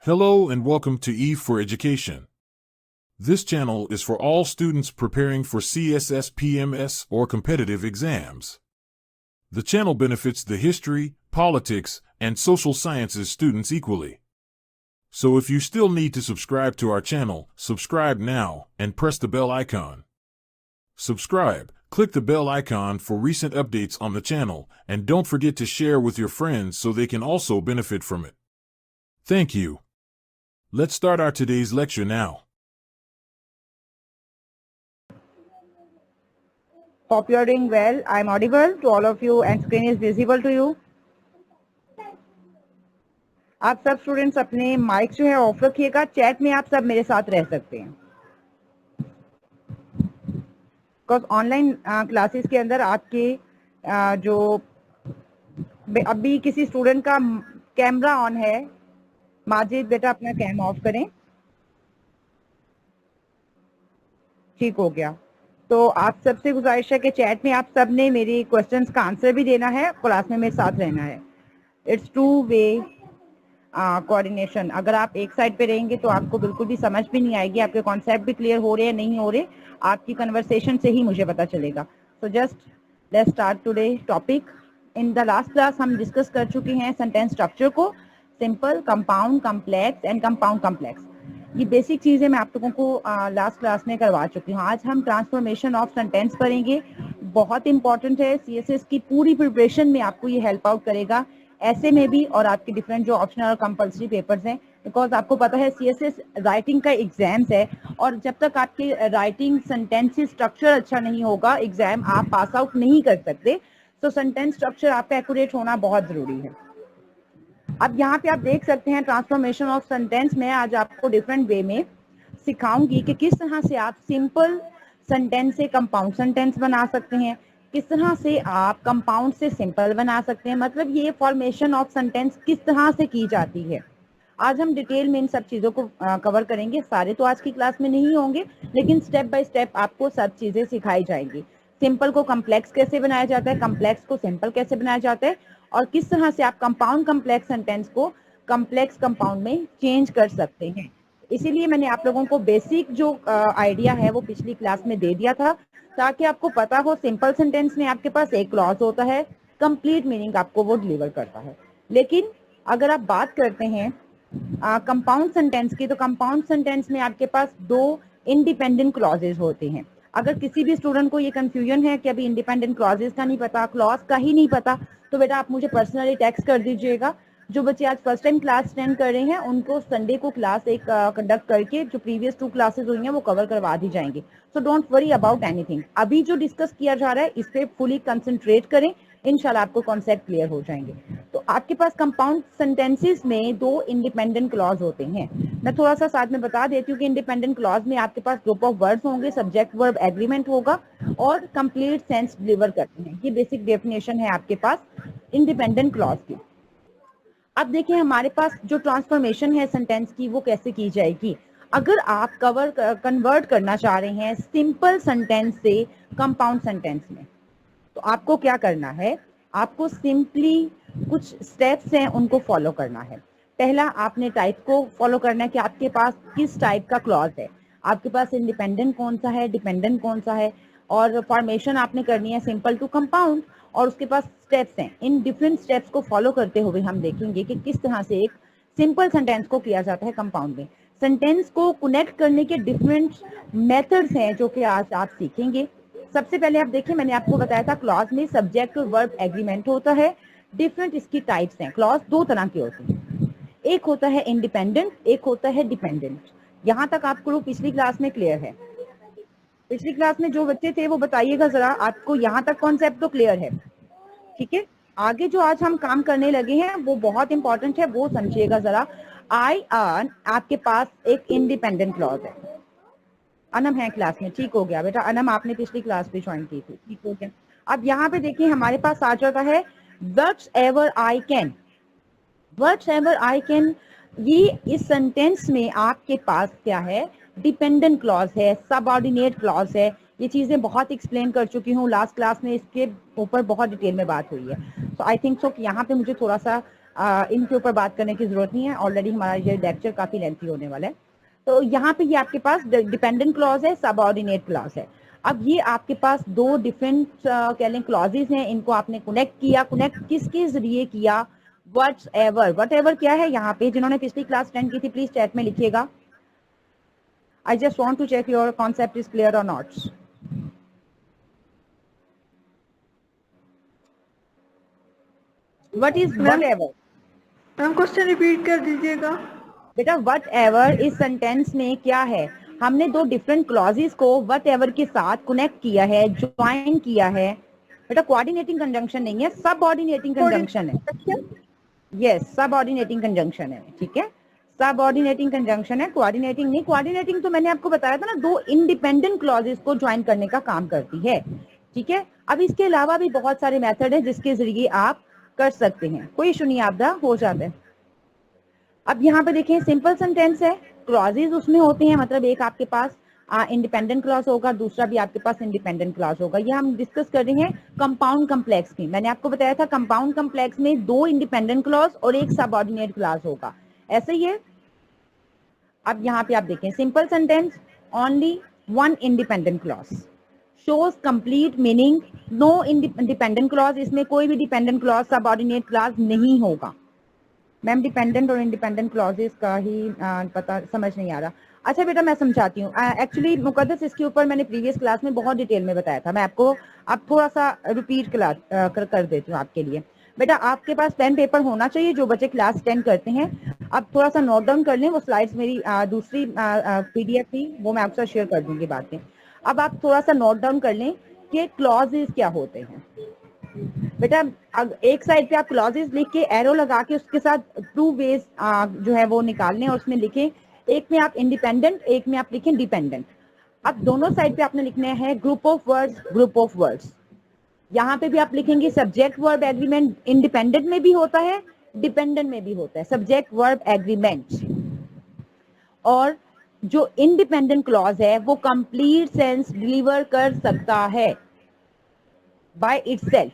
Hello and welcome to Eve for Education. This channel is for all students preparing for CSS, PMS, or competitive exams. The channel benefits the history, politics, and social sciences students equally. So if you still need to subscribe to our channel, subscribe now and press the bell icon. Subscribe, click the bell icon for recent updates on the channel, and don't forget to share with your friends so they can also benefit from it. Thank you. Let's start our today's lecture now. Hope you are doing well. I am audible to all of you and screen is visible to you. आप सब students अपने mic जो है of रखिएगा. Chat में आप सब मेरे साथ रह सकते हैं. बिकॉज ऑनलाइन क्लासेस के अंदर आपके जो अभी किसी स्टूडेंट का कैमरा ऑन है, माजिद बेटा अपना कैम ऑफ करें. ठीक हो गया. तो आप सबसे गुजारिश है कि चैट में आप सब ने मेरी क्वेश्चंस का आंसर भी देना है, क्लास में मेरे साथ रहना है. It's two way coordination. अगर आप एक साइड पे रहेंगे तो आपको बिल्कुल भी समझ भी नहीं आएगी, आपके कॉन्सेप्ट भी क्लियर हो रहे हैं नहीं हो रहे, आपकी कन्वर्सेशन से ही मुझे पता चलेगा. So just let's start today topic. In the last class हम डिस्कस कर चुके हैं सेंटेंस स्ट्रक्चर को, simple, compound, complex and compound complex. ये बेसिक चीजें मैं आप लोगों को लास्ट क्लास में करवा चुकी हूँ. आज हम ट्रांसफॉर्मेशन ऑफ सेंटेंस करेंगे. बहुत इंपॉर्टेंट है. सीएसएस की पूरी प्रिपरेशन में आपको ये हेल्प आउट करेगा, ऐसे में भी और आपके डिफरेंट जो ऑप्शनल और कंपल्सरी पेपर्स हैं. बिकॉज आपको पता है सीएसएस राइटिंग का एग्जाम्स है, और जब तक आपकी राइटिंग सेंटेंस स्ट्रक्चर अच्छा नहीं होगा, एग्जाम आप पास आउट नहीं कर सकते. तो सेंटेंस स्ट्रक्चर आपका एक्यूरेट होना बहुत जरूरी है. अब यहाँ पे आप देख सकते हैं ट्रांसफॉर्मेशन ऑफ सेंटेंस में आज आपको डिफरेंट वे में सिखाऊंगी कि किस तरह से आप सिंपल सेंटेंस से कंपाउंड सेंटेंस बना सकते हैं, किस तरह से आप कंपाउंड से सिंपल बना सकते हैं. मतलब ये फॉर्मेशन ऑफ सेंटेंस किस तरह से की जाती है. आज हम डिटेल में इन सब चीजों को कवर करेंगे. सारे तो आज की क्लास में नहीं होंगे, लेकिन स्टेप बाय स्टेप आपको सब चीजें सिखाई जाएंगी. सिंपल को कम्प्लेक्स कैसे बनाया जाता है, कम्प्लेक्स को सिंपल कैसे बनाया जाता है, और किस तरह से आप कंपाउंड कम्प्लेक्स सेंटेंस को कम्प्लेक्स कंपाउंड में चेंज कर सकते हैं. इसीलिए मैंने आप लोगों को बेसिक जो आइडिया है वो पिछली क्लास में दे दिया था, ताकि आपको पता हो सिंपल सेंटेंस में आपके पास एक क्लॉज होता है, कंप्लीट मीनिंग आपको वो डिलीवर करता है. लेकिन अगर आप बात करते हैं कंपाउंड सेंटेंस की, तो कंपाउंड सेंटेंस में आपके पास दो इंडिपेंडेंट क्लॉजेज होते हैं. अगर किसी भी स्टूडेंट को ये कंफ्यूजन है कि अभी इंडिपेंडेंट क्लॉजेज का नहीं पता, क्लॉज का ही नहीं पता, तो बेटा आप मुझे पर्सनली टेक्स्ट कर दीजिएगा. जो बच्चे आज फर्स्ट टाइम क्लास अटेंड कर रहे हैं उनको संडे को क्लास एक कंडक्ट करके जो प्रीवियस 2 क्लासेस हुई हैं वो कवर करवा दी जाएंगी. सो डोंट वरी अबाउट एनीथिंग. अभी जो डिस्कस किया जा रहा है इस पे फुली कंसंट्रेट करें, इंशाल्लाह आपको कॉन्सेप्ट क्लियर हो जाएंगे. तो आपके पास कंपाउंड सेंटेंसेस में दो इंडिपेंडेंट क्लॉज होते हैं. मैं थोड़ा सा साथ में बता देती हूँ कि इंडिपेंडेंट क्लॉज में आपके पास ग्रुप ऑफ वर्ड्स होंगे, सब्जेक्ट वर्ब एग्रीमेंट होगा और कंप्लीट सेंस डिलीवर करते हैं. ये बेसिक डेफिनेशन है आपके पास इंडिपेंडेंट क्लॉज की. अब देखिए हमारे पास जो ट्रांसफॉर्मेशन है सेंटेंस की वो कैसे की जाएगी. अगर आप कन्वर्ट करना चाह रहे हैं सिंपल सेंटेंस से कंपाउंड सेंटेंस में, तो आपको क्या करना है, आपको सिंपली कुछ स्टेप्स हैं उनको फॉलो करना है. पहला आपने टाइप को फॉलो करना है कि आपके पास किस टाइप का क्लॉज है, आपके पास इंडिपेंडेंट कौन सा है, डिपेंडेंट कौन सा है, और फॉर्मेशन आपने करनी है सिंपल टू कंपाउंड, और उसके पास स्टेप्स हैं. इन डिफरेंट स्टेप्स को फॉलो करते हुए हम देखेंगे कि किस तरह से एक सिंपल सेंटेंस को किया जाता है कंपाउंड में. सेंटेंस को कनेक्ट करने के डिफरेंट मेथड्स हैं जो कि आज आप सीखेंगे. सबसे पहले आप देखिए, मैंने आपको बताया था क्लॉज में सब्जेक्ट और वर्ब एग्रीमेंट होता है. डिफरेंट इसकी टाइप्स हैं. क्लॉज दो तरह के होते हैं, एक होता है इंडिपेंडेंट, एक होता है डिपेंडेंट. यहाँ तक आपको पिछली क्लास में क्लियर है. पिछली क्लास में जो बच्चे थे वो बताइएगा जरा, आपको यहाँ तक कॉन्सेप्ट तो क्लियर है. ठीक है, आगे जो आज हम काम करने लगे हैं वो बहुत इंपॉर्टेंट है, वो समझिएगा जरा. आई अर्न आपके पास एक इंडिपेंडेंट क्लॉज है. अनम है क्लास में, ठीक हो गया बेटा. अनम आपने पिछली क्लास भी ज्वाइन की थी, ठीक हो गया. अब यहाँ पे देखिए हमारे पास आ जाता है whatever I can. Whatever I can ये इस सेंटेंस में आपके पास क्या है, डिपेंडेंट क्लॉज है, सबऑर्डिनेट क्लॉज है. ये चीजें बहुत एक्सप्लेन कर चुकी हूँ लास्ट क्लास में, इसके ऊपर बहुत डिटेल में बात हुई है. सो आई थिंक सो कि यहाँ पे मुझे थोड़ा सा इनके ऊपर बात करने की जरूरत नहीं है, ऑलरेडी हमारा ये लेक्चर काफी लेंथी होने वाला है। तो यहाँ पे ये आपके पास डिपेंडेंट क्लॉज है, सबऑर्डिनेट क्लॉज है। अब ये आपके पास दो डिफरेंट कह लें क्लॉजेज हैं, इनको आपने कनेक्ट किया। कनेक्ट किसके जरिए किया? वट एवर क्या है यहाँ पे? जिन्होंने पिछली क्लास अटेंड की थी प्लीज चैट में लिखिएगा। I just want to check your concept is clear और not. What is whatever? Ma'am question repeat कर दीजिएगा। बेटा वट एवर इस सेंटेंस में क्या है? हमने दो डिफरेंट क्लॉजेस को वट एवर के साथ कनेक्ट किया है, ज्वाइन किया है। बेटा कोऑर्डिनेटिंग कंजंक्शन नहीं है, सबऑर्डिनेटिंग कंजंक्शन है। यस, सबऑर्डिनेटिंग कंजंक्शन है, ठीक है, सबऑर्डिनेटिंग कंजंक्शन है, कोऑर्डिनेटिंग नहीं। कोऑर्डिनेटिंग तो मैंने आपको बताया था ना, दो इंडिपेंडेंट क्लॉजेस को ज्वाइन करने का काम करती है, ठीक है। अब इसके अलावा भी बहुत सारे मेथड है जिसके जरिए आप कर सकते हैं, कोई इशू नहीं, आपदा हो जाता है। अब यहाँ पे देखें, सिंपल सेंटेंस है, क्लॉजेज उसमें होते हैं, मतलब एक आपके पास इंडिपेंडेंट क्लॉज होगा, दूसरा भी आपके पास इंडिपेंडेंट क्लॉज होगा। ये हम डिस्कस कर रहे हैं कंपाउंड कम्प्लेक्स की। मैंने आपको बताया था कंपाउंड कम्प्लेक्स में दो इंडिपेंडेंट क्लॉज और एक सबऑर्डिनेट क्लॉज होगा, ऐसे ही है। अब यहाँ पे आप देखें, simple sentence, only one independent clause shows complete meaning, no independent clause, इसमें कोई भी डिपेंडेंट क्लॉज सबऑर्डिनेट क्लॉज नहीं होगा। मैम डिपेंडेंट और इंडिपेंडेंट क्लॉजेस का ही पता समझ नहीं आ रहा। अच्छा बेटा मैं समझाती हूँ, एक्चुअली मुकद्दस इसके ऊपर मैंने प्रीवियस क्लास में बहुत डिटेल में बताया था, मैं आपको अब थोड़ा सा रिपीट कर देती हूँ आपके लिए। बेटा आपके पास पेन पेपर होना चाहिए, जो बच्चे क्लास अटेंड करते हैं। अब थोड़ा सा नोट डाउन कर लें, वो स्लाइड्स मेरी दूसरी PDF थी, वो मैं आपसे शेयर कर दूंगी बाद में। अब आप थोड़ा सा नोट डाउन कर लें कि क्लॉजेस क्या होते हैं। बेटा एक साइड पे आप क्लॉजेस लिख के एरो लगा के उसके साथ टू वेज जो है वो निकालने और उसमें लिखें, एक में आप इंडिपेंडेंट, एक में आप लिखें डिपेंडेंट। अब दोनों साइड पे आपने लिखना है group of words, group of words. यहाँ पे भी आप लिखेंगे सब्जेक्ट वर्ब एग्रीमेंट, इंडिपेंडेंट में भी होता है, डिपेंडेंट में भी होता है, सब्जेक्ट वर्ब एग्रीमेंट। और जो इंडिपेंडेंट क्लॉज है वो कंप्लीट सेंस डिलीवर कर सकता है बाय इटसेल्फ,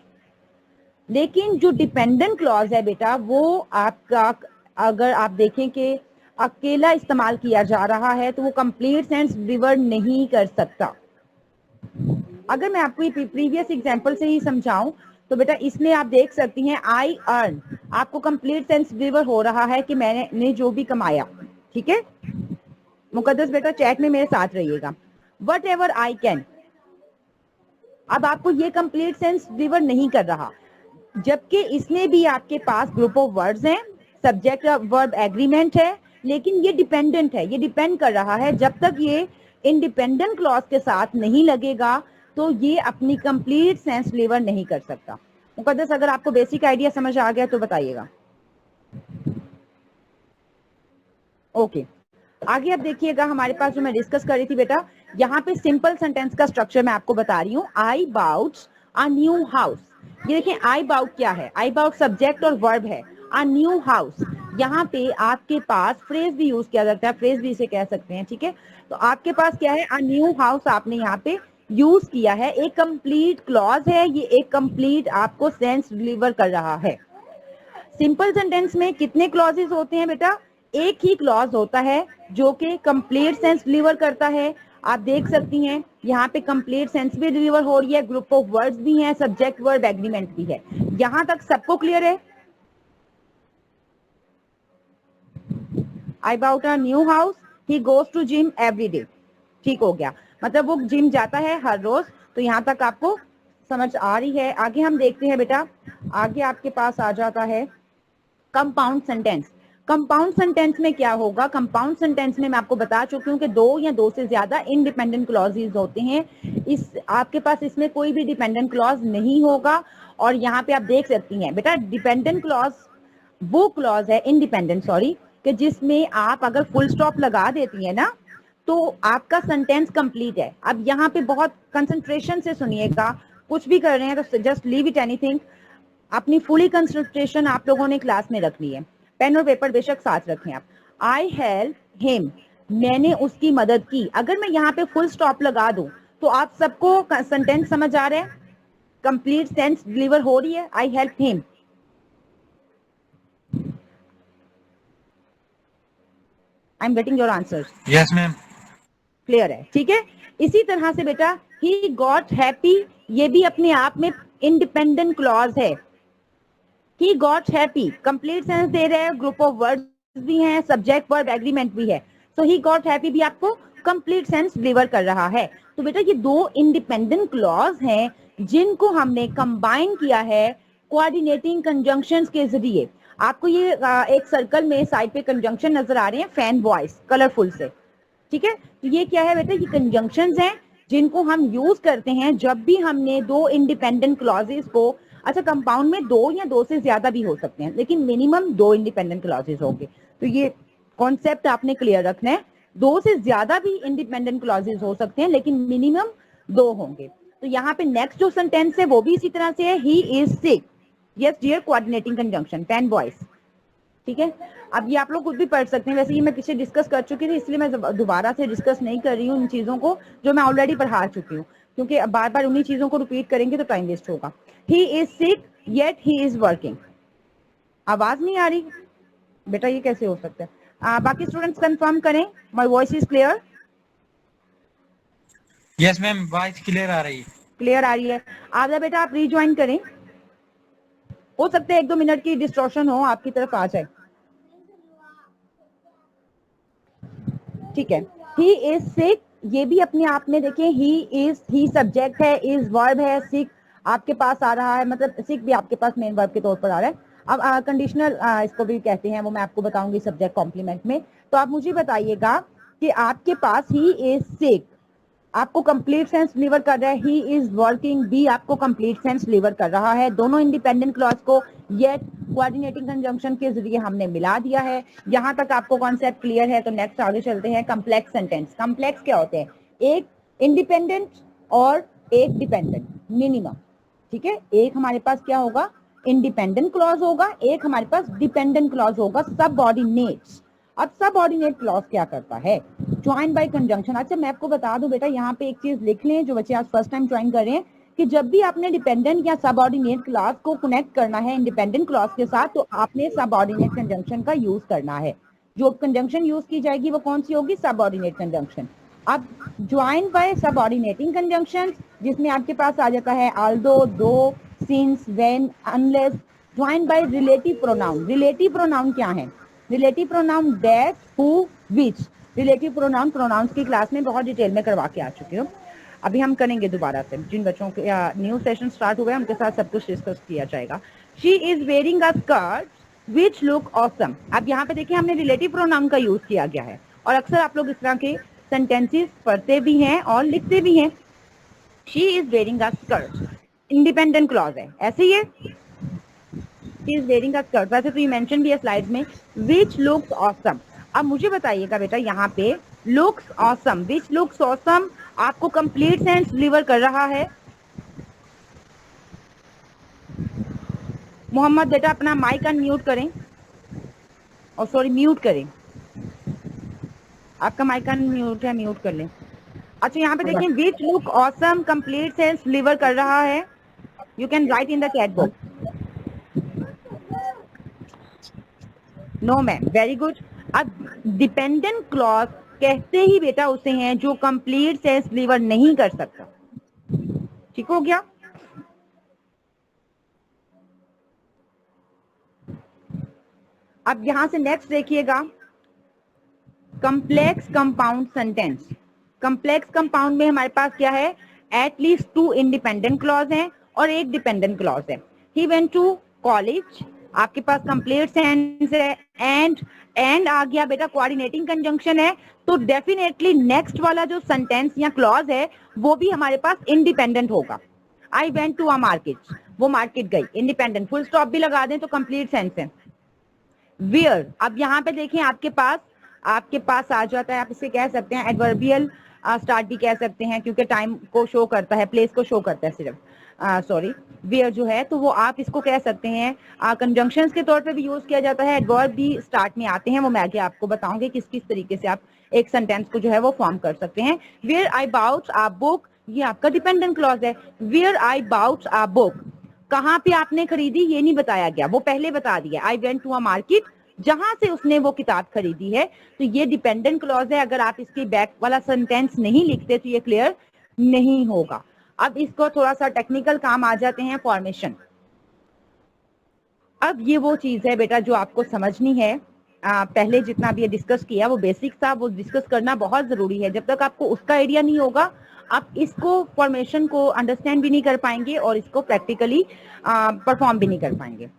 लेकिन जो डिपेंडेंट क्लॉज है बेटा वो आपका, अगर आप देखें कि अकेला इस्तेमाल किया जा रहा है तो वो कंप्लीट सेंस डिलीवर नहीं कर सकता। अगर मैं आपको ये प्रीवियस एग्जांपल से ही समझाऊं तो बेटा इसमें आप देख सकती हैं आई अर्न, आपको कंप्लीट सेंस डिलीवर हो रहा है कि मैंने जो भी कमाया, ठीक है। मुकद्दस बेटा चैट में मेरे साथ रहिएगा। वट एवर आई कैन, अब आपको ये कंप्लीट सेंस डिलीवर नहीं कर रहा, जबकि इसमें भी आपके पास ग्रुप ऑफ वर्ड्स हैं, सब्जेक्ट वर्ब एग्रीमेंट है, लेकिन ये डिपेंडेंट है, ये डिपेंड कर रहा है। जब तक ये इंडिपेंडेंट क्लॉज के साथ नहीं लगेगा तो ये अपनी कंप्लीट सेंस डिलीवर नहीं कर सकता। मुकद्दस अगर आपको बेसिक आइडिया समझ आ गया तो बताइएगा। ओके आगे अब देखिएगा, हमारे पास जो मैं डिस्कस कर रही थी बेटा, यहाँ पे सिंपल सेंटेंस का स्ट्रक्चर मैं आपको बता रही हूँ। I bought a new house, ये देखिए आई बाउट क्या है, आई बाउट सब्जेक्ट और वर्ब है, अ न्यू हाउस। यहाँ पे आपके पास फ्रेज भी यूज किया जाता है, फ्रेज भी इसे कह सकते हैं, ठीक है। तो आपके पास क्या है, अ न्यू हाउस आपने यहाँ पे यूज किया है, एक कंप्लीट क्लॉज है, ये एक कंप्लीट आपको सेंस डिलीवर कर रहा है। सिंपल सेंटेंस में कितने क्लॉजेस होते हैं बेटा? एक ही क्लॉज होता है जो कि कंप्लीट सेंस डिलीवर करता है। आप देख सकती हैं यहाँ पे कंप्लीट सेंस भी डिलीवर हो रही है, ग्रुप ऑफ वर्ड्स भी हैं, सब्जेक्ट वर्ब एग्रीमेंट भी है। यहां तक सबको क्लियर है? I about a new house, he goes to gym every day, ठीक हो गया, मतलब वो जिम जाता है हर रोज। तो यहाँ तक आपको समझ आ रही है। आगे हम देखते हैं बेटा, आगे आपके पास आ जाता है कंपाउंड सेंटेंस। कंपाउंड सेंटेंस में क्या होगा? कंपाउंड सेंटेंस में मैं आपको बता चुकी हूँ कि दो या दो से ज्यादा इंडिपेंडेंट क्लॉजेज होते हैं। इस आपके पास इसमें कोई भी डिपेंडेंट क्लॉज नहीं होगा। और यहाँ पे आप देख सकती हैं बेटा, डिपेंडेंट क्लॉज वो क्लॉज है, इंडिपेंडेंट सॉरी, कि जिसमें आप अगर फुल स्टॉप लगा देती है ना तो आपका सेंटेंस कंप्लीट है। अब यहाँ पे बहुत कंसंट्रेशन से सुनिएगा, कुछ भी कर रहे हैं तो जस्ट लीव इट एनीथिंग, अपनी फुली कंसंट्रेशन आप लोगों ने क्लास में रखनी है। पेन और पेपर बेशक साथ रखें आप। आई हेल्प हिम, मैंने उसकी मदद की। अगर मैं यहाँ पे फुल स्टॉप लगा दूं तो आप सबको सेंटेंस समझ आ रहा है, कंप्लीट सेंस डिलीवर हो रही है, I help him. I am getting your answers. Yes ma'am. Clear है, ठीक है। इसी तरह से बेटा ही गॉट हैप्पी, ये भी अपने आप में इंडिपेंडेंट क्लॉज है। He got happy complete sense दे रहे हैं, ग्रुप ऑफ वर्ड्स भी हैं, सब्जेक्ट वर्ब एग्रीमेंट भी है। तो ही गॉट हैप्पी भी आपको कंप्लीट सेंस डिलीवर कर रहा है। तो बेटा ये दो इंडिपेंडेंट क्लॉज हैं जिनको हमने कंबाइन किया है कोऑर्डिनेटिंग कंजंक्शंस के जरिए। आपको ये एक सर्कल में साइड पे कंजंक्शन नजर आ रहे हैं फैन वॉइस कलरफुल से, ठीक है। तो ये क्या है बेटा, ये कंजंक्शंस हैं जिनको हम यूज करते हैं जब भी हमने दो इंडिपेंडेंट क्लॉजेस को, अच्छा कंपाउंड में दो या दो से ज्यादा भी हो सकते हैं लेकिन मिनिमम दो इंडिपेंडेंट क्लॉजेस होंगे। तो ये कॉन्सेप्ट आपने क्लियर रखना है, दो से ज्यादा भी इंडिपेंडेंट क्लॉजेस हो सकते हैं लेकिन मिनिमम दो होंगे। तो यहाँ पे नेक्स्ट जो सेंटेंस है वो भी इसी तरह से है, he is sick, yes dear coordinating conjunction FANBOYS, ठीक है। अब ये आप लोग खुद भी पढ़ सकते हैं, वैसे ये मैं पीछे डिस्कस कर चुकी थी इसलिए मैं दोबारा से डिस्कस नहीं कर रही हूँ इन चीजों को जो मैं ऑलरेडी पढ़ा चुकी हूँ, क्योंकि बार बार उन्हीं चीजों को रिपीट करेंगे तो टाइम वेस्ट होगा। ही is sick yet he is working. आवाज नहीं आ रही बेटा, ये कैसे हो सकता है? बाकी स्टूडेंट्स कंफर्म करें my voice is clear? Yes ma'am, voice clear आ रही है। क्लियर आ रही है। आप बेटा आप रीज्वाइन करें, हो सकता है 1-2 मिनट की डिस्टॉर्शन हो आपकी तरफ आ जाए, ठीक है। ही इज सिक, ये भी अपने आप में देखें, ही सब्जेक्ट है, इज वर्ब है, सिक आपके पास आ रहा है, मतलब सिक भी आपके पास मेन वर्ब के तौर पर आ रहा है। अब कंडीशनल इसको भी कहते हैं, वो मैं आपको बताऊंगी सब्जेक्ट कॉम्प्लीमेंट में। तो आप मुझे बताइएगा कि आपके पास ही इज सिक आपको कंप्लीट सेंस डिलीवर कर रहा है, ही इज वर्किंग भी आपको कंप्लीट सेंस डिलीवर कर रहा है। दोनों इंडिपेंडेंट क्लॉज को येट कोऑर्डिनेटिंग कंजंक्शन के जरिए हमने मिला दिया है। यहां तक आपको कॉन्सेप्ट क्लियर है। तो नेक्स्ट आगे चलते हैं कॉम्प्लेक्स सेंटेंस। कॉम्प्लेक्स क्या होते हैं? एक इंडिपेंडेंट और एक डिपेंडेंट मिनिमम, ठीक है। एक हमारे पास क्या होगा, इंडिपेंडेंट क्लॉज होगा, एक हमारे पास डिपेंडेंट क्लॉज होगा, सबऑर्डिनेट्स। अब सबऑर्डिनेट क्लॉज क्या करता है? Join by conjunction. अच्छा मैं आपको बता दूं बेटा, यहाँ पे एक चीज लिख लें जो बच्चे आज फर्स्ट टाइम ज्वाइन कर रहे हैं, कि जब भी आपने डिपेंडेंट या सबऑर्डिनेट क्लॉज को कनेक्ट करना है इंडिपेंडेंट क्लॉज के साथ, तो आपने सबऑर्डिनेट कंजंक्शन का यूज करना है। जो कंजंक्शन यूज की जाएगी वो कौन सी होगी? Subordinate conjunction. अब ज्वाइन बाय सबऑर्डिनेटिंग कंजंक्शन जिसमें आपके पास आ जाता है although, though, since, when, unless. Join by relative pronoun. Relative pronoun क्या है? Relative pronoun that, who, which. Relative pronoun pronouns की क्लास में बहुत डिटेल में करवा के आ चुकी हूँ, अभी हम करेंगे दोबारा से। जिन बच्चों के न्यू सेशन स्टार्ट हुआ है उनके साथ सब कुछ डिस्कस किया जाएगा। She is wearing a skirt which look awesome. अब यहाँ पे देखिए हमने रिलेटिव प्रोनाउन का यूज किया गया है और अक्सर आप लोग इस तरह के सेंटेंसेस पढ़ते भी हैं और लिखते भी हैं। She is wearing a skirt independent clause है, ऐसे ही है। She is wearing a skirt, वैसे तो ये मेंशन भी है स्लाइड में, विच लुक्स ऑसम। अब मुझे बताइएगा बेटा यहाँ पे looks awesome, which looks awesome आपको कंप्लीट सेंस डिलीवर कर रहा है। मोहम्मद बेटा अपना माइक अनम्यूट करें, और सॉरी म्यूट करें, आपका माइक अनम्यूट है, म्यूट कर लें। अच्छा यहाँ पे देखें which look awesome complete sense deliver कर रहा है। You can write in the chat box. No ma'am, very good. अब डिपेंडेंट क्लॉज कहते ही बेटा उसे हैं जो कंप्लीट सेंस डिलीवर नहीं कर सकता, ठीक हो गया। अब यहां से नेक्स्ट देखिएगा complex compound sentence. Complex compound में हमारे पास क्या है? एटलीस्ट 2 इंडिपेंडेंट क्लॉज हैं और एक डिपेंडेंट क्लॉज है। ही वेंट टू कॉलेज, आपके पास कंप्लीट सेंस है, एंड आ गया बेटा कोऑर्डिनेटिंग कंजंक्शन है, तो डेफिनेटली नेक्स्ट वाला जो सेंटेंस या क्लॉज है वो भी हमारे पास इंडिपेंडेंट होगा। I went to a market, वो मार्केट गई, इंडिपेंडेंट, फुल स्टॉप भी लगा दें तो कंप्लीट सेंस है। वियर, अब यहाँ पे देखें आपके पास आ जाता है, आप इसे कह सकते हैं एडवर्बियल स्टार्ट भी कह सकते हैं क्योंकि टाइम को शो करता है, प्लेस को शो करता है सिर्फ, सॉरी वेयर जो है, तो वो आप इसको कह सकते हैं कंजंक्शंस के तौर पे भी यूज किया जाता है। एडवर्ब भी स्टार्ट में आते हैं, वो मैं आगे आपको बताऊंगी किस किस तरीके से आप एक सेंटेंस को जो है वो फॉर्म कर सकते हैं। Where I bought a book, ये आपका डिपेंडेंट क्लॉज है। Where I bought a book, कहाँ पे आपने खरीदी ये नहीं बताया गया, वो पहले बता दिया। I went to a market, जहां से उसने वो किताब खरीदी है। तो ये डिपेंडेंट क्लॉज है, अगर आप इसकी बैक वाला सेंटेंस नहीं लिखते तो ये क्लियर नहीं होगा। अब इसको थोड़ा सा टेक्निकल काम आ जाते हैं, फॉर्मेशन। अब ये वो चीज है बेटा जो आपको समझनी है। पहले जितना भी ये डिस्कस किया वो बेसिक था, वो डिस्कस करना बहुत जरूरी है। जब तक आपको उसका आइडिया नहीं होगा आप इसको फॉर्मेशन को अंडरस्टैंड भी नहीं कर पाएंगे और इसको प्रैक्टिकली परफॉर्म भी नहीं कर पाएंगे।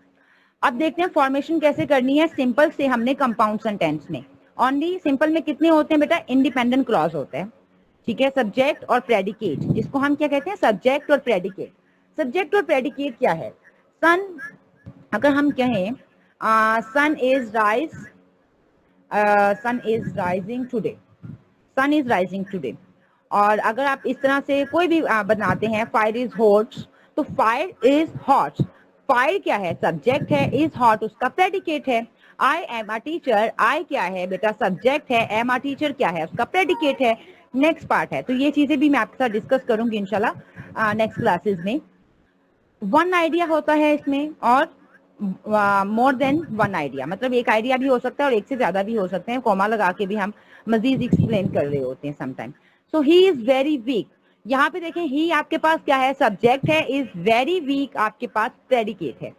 अब देखते हैं फॉर्मेशन कैसे करनी है। सिंपल से हमने कंपाउंड सेंटेंस में ओनली सिंपल में कितने होते हैं बेटा, इंडिपेंडेंट क्लॉज होते हैं, ठीक है, सब्जेक्ट और प्रेडिकेट, जिसको हम क्या कहते हैं, सब्जेक्ट और प्रेडिकेट। सब्जेक्ट और प्रेडिकेट क्या है? सन, अगर हम कहें sun is rise, sun is rising today, sun is rising today. और अगर आप इस तरह से कोई भी बनाते हैं, फायर इज हॉट, तो फायर इज हॉट, फायर क्या है, सब्जेक्ट है, इज हॉट उसका प्रेडिकेट है। आई एम अ टीचर, आई क्या है बेटा, सब्जेक्ट है, एम अ टीचर क्या है, उसका प्रेडिकेट है। नेक्स्ट पार्ट है, तो ये चीजें भी मैं आपके साथ डिस्कस करूंगी इंशाल्लाह नेक्स्ट क्लासेस में। वन आइडिया होता है इसमें और मोर देन वन आइडिया, मतलब एक आइडिया भी हो सकता है और एक से ज्यादा भी हो सकते हैं, कॉमा लगा के भी हम मजीद एक्सप्लेन कर रहे होते हैं sometime. So he is very weak, यहाँ पे देखें ही आपके पास क्या है, सब्जेक्ट है, इज वेरी वीक आपके पास प्रेडिकेट है।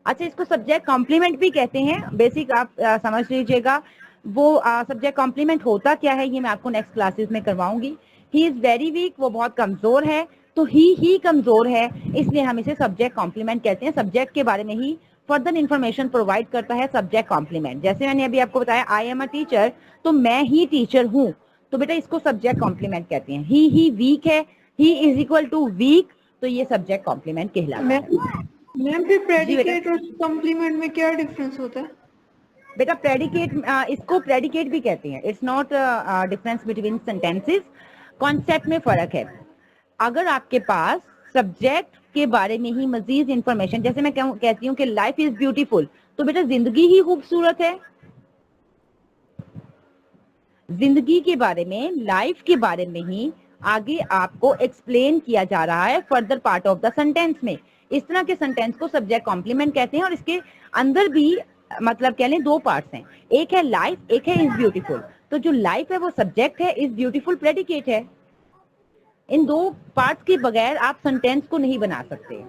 अच्छा, इसको सब्जेक्ट कॉम्प्लीमेंट भी कहते हैं, बेसिक आप समझ लीजिएगा। वो सब्जेक्ट कॉम्प्लीमेंट होता क्या है ये मैं आपको नेक्स्ट क्लासेस में करवाऊंगी। ही इज वेरी वीक, वो बहुत कमजोर है, तो ही कमजोर है, इसलिए हम इसे सब्जेक्ट कॉम्प्लीमेंट कहते हैं। सब्जेक्ट के बारे में ही फर्दर इंफॉर्मेशन प्रोवाइड करता है सब्जेक्ट कॉम्प्लीमेंट। जैसे मैंने अभी आपको बताया आई एम अ टीचर, तो मैं ही टीचर हूँ, तो बेटा इसको सब्जेक्ट कॉम्प्लीमेंट कहते हैं। ही वीक है, he is equal to weak, तो ये सब्जेक्ट कॉम्प्लीमेंट कहलाता है। मैम फिर प्रेडिकेट और कॉम्प्लीमेंट में क्या डिफरेंस होता है? बेटा प्रेडिकेट, इसको प्रेडिकेट भी कहते हैं। It's not difference between sentences, concept में फर्क है। अगर आपके पास सब्जेक्ट के बारे में ही मजीद इंफॉर्मेशन, जैसे मैं कहती हूँ कि लाइफ इज ब्यूटीफुल, तो बेटा जिंदगी ही खूबसूरत है। जिंदगी के बारे में, लाइफ के बारे में ही आगे आपको एक्सप्लेन किया जा रहा है further part of the sentence में। इस तरह के सेंटेंस को सब्जेक्ट कॉम्प्लीमेंट कहते हैं और इसके अंदर भी मतलब कह लें दो पार्ट्स हैं, एक है लाइफ, एक है इज ब्यूटीफुल। तो जो लाइफ है वो सब्जेक्ट है, इज ब्यूटीफुल प्रेडिकेट है। इन दो पार्ट्स के बगैर आप सेंटेंस को नहीं बना सकते,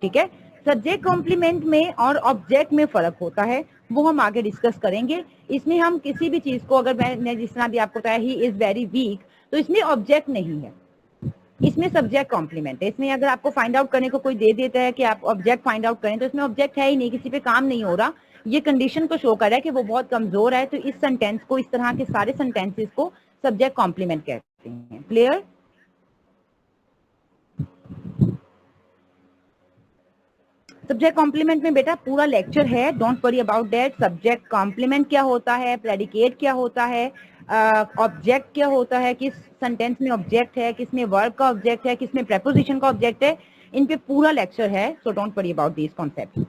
ठीक है। सब्जेक्ट कॉम्प्लीमेंट में और ऑब्जेक्ट में फर्क होता है, वो हम आगे डिस्कस करेंगे। इसमें हम किसी भी चीज को, अगर मैंने जिस तरह भी आपको बताया ही इज वेरी वीक, तो इसमें ऑब्जेक्ट नहीं है, इसमें सब्जेक्ट कॉम्प्लीमेंट है। इसमें अगर आपको फाइंड आउट करने को कोई दे देता है कि आप ऑब्जेक्ट फाइंड आउट करें, तो इसमें ऑब्जेक्ट है ही नहीं, किसी पे काम नहीं हो रहा, ये कंडीशन को शो कर रहा है कि वो बहुत कमजोर है। तो इस सेंटेंस को, इस तरह के सारे सेंटेंसेस को सब्जेक्ट कॉम्प्लीमेंट कहते हैं। क्लियर? सब्जेक्ट कॉम्प्लीमेंट में बेटा पूरा लेक्चर है, don't worry about that. Subject complement क्या होता है, प्रेडिकेट क्या होता है, ऑब्जेक्ट क्या होता है, किस सेंटेंस में ऑब्जेक्ट है, किस में वर्ब का ऑब्जेक्ट है, किस में प्रेपोजिशन का ऑब्जेक्ट है, इन पे पूरा लेक्चर है। So don't worry about this concept.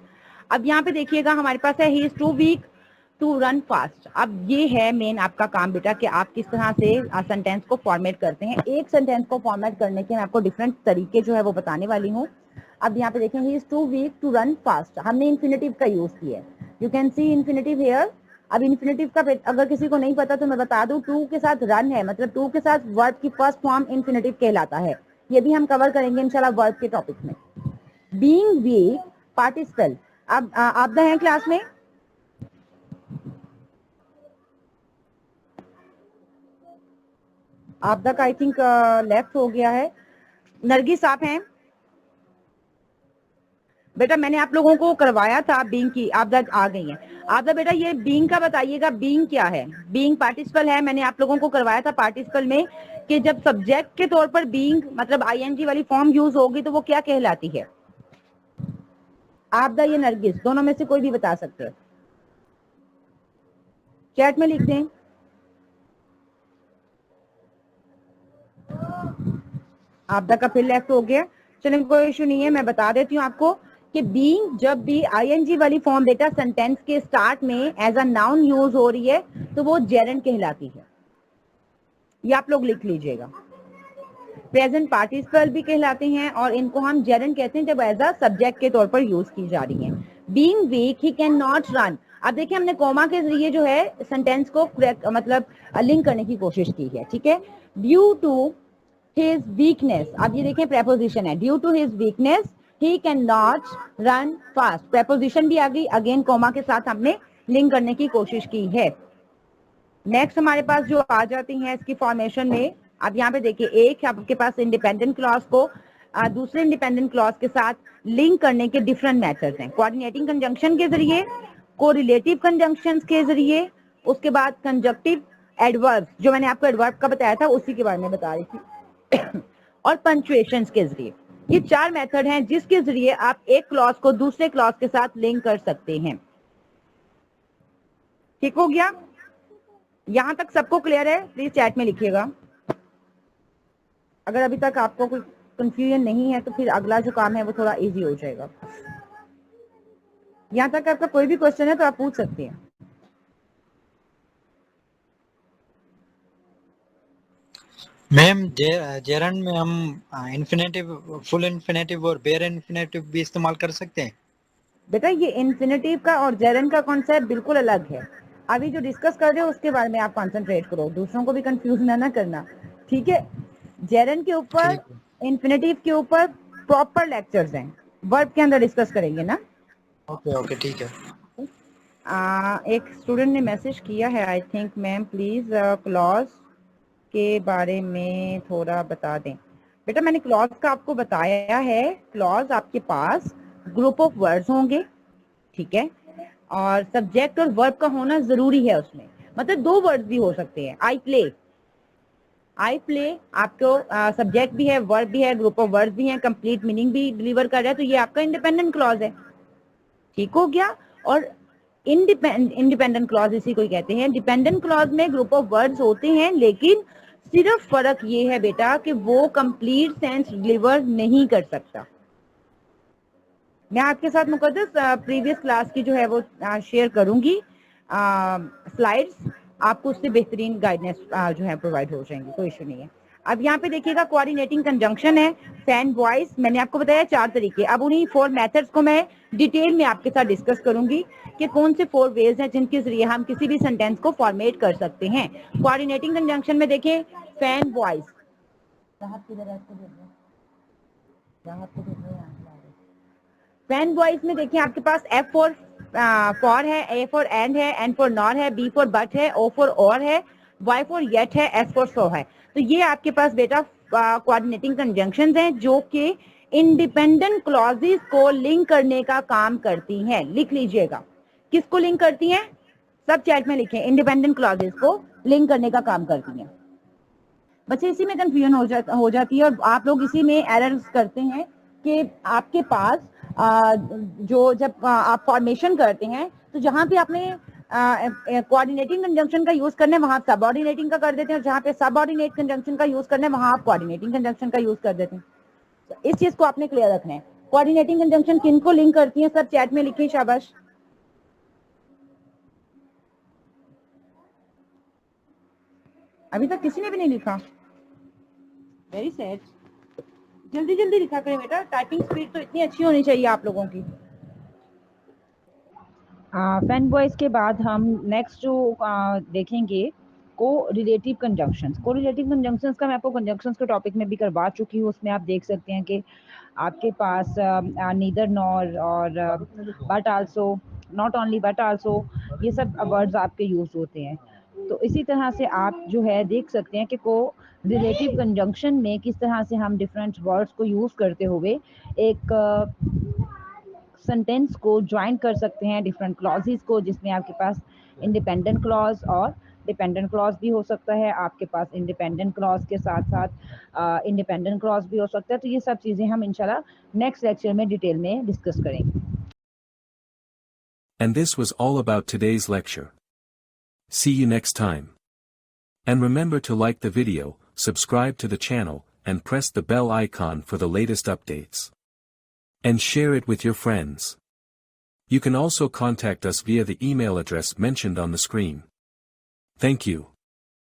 अब यहाँ पे देखिएगा हमारे पास है he is too weak to run fast. अब ये है मेन आपका काम बेटा कि आप किस तरह से सेंटेंस को फॉर्मेट करते हैं। एक सेंटेंस को फॉर्मेट करने के मैं आपको डिफरेंट तरीके जो है वो बताने वाली हूँ। अब यहाँ पे देखें he is too weak to run fast, हमने इन्फिनेटिव का यूज किया है। You can see infinitive here. अब इन्फिनेटिव का अगर किसी को नहीं पता तो मैं बता दूं, टू के साथ रन है, मतलब टू के साथ वर्ब की फर्स्ट फॉर्म इन्फिनेटिव कहलाता है। ये भी हम कवर करेंगे इंशाल्लाह वर्ब के टॉपिक में। Being weak participle. अब आप हैं क्लास में? आप तक आई थिंक लेफ्ट हो गया है। नरगिस आप हैं बेटा? मैंने आप लोगों को करवाया था बीइंग की, आप तक आ गई हैं। आप बेटा ये बीइंग का बताइएगा, बीइंग क्या है? बीइंग पार्टिसिपल है, मैंने आप लोगों को करवाया था पार्टिसिपल में कि जब सब्जेक्ट के तौर पर बीइंग मतलब आईएनजी वाली फॉर्म यूज होगी तो वो क्या कहलाती है? आप ये नरगिस, दोनों में से कोई भी बता सकते हैं, चैट में लिख दें। आप का फिर लेफ्ट हो गया, चलिए कोई इशू नहीं है। मैं बता देती हूँ आपको कि बीइंग जब भी आईएनजी वाली फॉर्म बेटा सेंटेंस के स्टार्ट में एज अ नाउन यूज हो रही है तो वो जेरेंट कहलाती है, ये आप लोग लिख लीजिएगा। प्रेजेंट पार्टिसिपल भी कहलाते हैं और इनको हम जेरेंट कहते हैं जब एज अ सब्जेक्ट के तौर पर यूज की जा रही है। Being weak he can not run. अब देखिए हमने कॉमा के जरिए जो है सेंटेंस को मतलब लिंक करने की कोशिश की है, ठीक है। ड्यू टू हिज वीकनेस, अब ये देखें प्रेपोजिशन है, due to his weakness he can not run fast, preposition भी आ गई, अगेन कॉमा के साथ हमने लिंक करने की कोशिश की है। नेक्स्ट हमारे पास जो आ जाती हैं इसकी फॉर्मेशन में, अब यहाँ पे देखिए एक आपके पास इंडिपेंडेंट क्लॉज को दूसरे इंडिपेंडेंट क्लॉज के साथ लिंक करने के डिफरेंट मेथड्स हैं, कोऑर्डिनेटिंग कंजंक्शन के जरिए, कोरिलेटिव कंजंक्शंस के जरिए, उसके बाद कंजक्टिव एडवर्ब, जो मैंने आपको एडवर्ब का बताया था उसी के बारे में बता रही थी और पंक्चुएशंस के जरिए। ये 4 मेथड हैं जिसके जरिए आप एक क्लॉज को दूसरे क्लॉज के साथ लिंक कर सकते हैं। ठीक हो गया? यहां तक सबको क्लियर है? प्लीज चैट में लिखिएगा। अगर अभी तक आपको कोई कंफ्यूजन नहीं है तो फिर अगला जो काम है वो थोड़ा इजी हो जाएगा। यहां तक आपका कोई भी क्वेश्चन है तो आप पूछ सकते हैं। मैम जेरन में हम इन्फिनेटिव, फुल इन्फिनेटिव और बेयर इन्फिनेटिव भी इस्तेमाल कर सकते हैं? बेटा ये इन्फिनेटिव का और जेरन का कॉन्सेप्ट बिल्कुल अलग है। अभी जो डिस्कस कर रहे हो उसके बारे में आप कंसंट्रेट करो, दूसरों को भी कंफ्यूज ना करना, ठीक है। जेरन के ऊपर, इन्फिनेटिव के ऊपर प्रॉपर लेक्चर्स हैं, वर्ब के अंदर डिस्कस करेंगे ना। ओके ओके ठीक है। एक स्टूडेंट ने मैसेज किया है, I think ma'am please clause के बारे में थोड़ा बता दें। बेटा मैंने क्लॉज का आपको बताया है, क्लॉज आपके पास ग्रुप ऑफ वर्ड्स होंगे, ठीक है, और सब्जेक्ट और वर्ब का होना जरूरी है उसमें, मतलब 2 वर्ड्स भी हो सकते हैं। आई प्ले आपको सब्जेक्ट भी है, वर्ब भी है, ग्रुप ऑफ वर्ड्स भी हैं, कंप्लीट मीनिंग भी डिलीवर कर रहा है, तो ये आपका इंडिपेंडेंट क्लॉज है। ठीक हो गया? और इंडिपेंडेंट क्लॉज इसी को कहते हैं। डिपेंडेंट क्लॉज में ग्रुप ऑफ वर्ड्स होते हैं, लेकिन सिर्फ फर्क ये है बेटा कि वो कंप्लीट सेंस डिलीवर नहीं कर सकता। मैं आपके साथ मुकद्दस प्रीवियस क्लास की जो है वो शेयर करूंगी स्लाइड्स, आपको उससे बेहतरीन गाइडेंस जो है प्रोवाइड हो जाएंगी, कोई इशू नहीं है। अब यहाँ पे देखिएगा कोऑर्डिनेटिंग कंजंक्शन है, फैन वॉइस, मैंने आपको बताया 4 तरीके। अब उन्हीं 4 मेथड्स को मैं डिटेल में आपके साथ डिस्कस करूंगी कि कौन से 4 वेज हैं जिनके जरिए हम किसी भी सेंटेंस को फॉर्मेट कर सकते हैं। कोऑर्डिनेटिंग कंजंक्शन में देखें फैन वॉइस, फैन वॉइस में देखिए आपके पास F फॉर है, A फॉर एंड है, N फॉर नॉर है, B फॉर बट है, O फॉर और है, Y फॉर येट है, S फॉर सो है। तो ये आपके पास बेटा कोऑर्डिनेटिंग कंजंक्शंस हैं जो कि इंडिपेंडेंट क्लॉजेस को लिंक करने का काम करती हैं। लिख लीजिएगा, किसको लिंक करती हैं? सब चैट में लिखें, इंडिपेंडेंट क्लॉजेस को लिंक करने का काम करती हैं। बच्चे इसी में कंफ्यूजन हो जाती है और आप लोग इसी में एरर्स करते हैं कि आपके पास जो जब आप फॉर्मेशन करते हैं तो जहां पे आपने कोऑर्डिनेटिंग कंजंक्शन का यूज करना है वहां सबऑर्डिनेटिंग का कर देते हैं, और जहां पे सबऑर्डिनेट कंजंक्शन का यूज करना है वहां आप कोऑर्डिनेटिंग कंजंक्शन का यूज कर देते हैं। तो इस चीज को आपने क्लियर रखना है। कोऑर्डिनेटिंग कंजंक्शन किनको लिंक करती है? सब चैट में लिखिए, शाबाश। अभी तक किसी ने भी नहीं लिखा, वेरी सैड। जल्दी जल्दी लिखा करें बेटा, टाइपिंग स्पीड तो इतनी अच्छी होनी चाहिए आप लोगों की। फैन वॉइस के बाद हम नेक्स्ट जो देखेंगे को रिलेटिव कंजंक्शंस। को रिलेटिव कंजंक्शंस का मैं आपको कंजंक्शंस के टॉपिक में भी करवा चुकी हूँ, उसमें आप देख सकते हैं कि आपके पास नीदर नॉर और but also, not only but also, ये सब वर्ड्स आपके यूज होते हैं। तो इसी तरह से आप जो है देख सकते हैं कि को रिलेटिव कंजंक्शन में किस तरह से हम डिफरेंट वर्ड्स को यूज करते हुए एक सेंटेंस को ज्वाइन कर सकते हैं डिफरेंट क्लॉजेस को, जिसमें आपके पास इंडिपेंडेंट क्लॉज और डिपेंडेंट क्लॉज भी हो सकता है, आपके पास इंडिपेंडेंट क्लॉज के साथ साथ इंडिपेंडेंट क्लॉज भी हो सकता है। तो ये सब चीज़ें हम इंशाल्लाह नेक्स्ट लेक्चर में डिटेल में डिस्कस करेंगे। And this was all about today's lecture. See you next time. And remember to like the video, subscribe to the channel, and press the bell icon for the latest updates. And share it with your friends. You can also contact us via the email address mentioned on the screen. Thank you.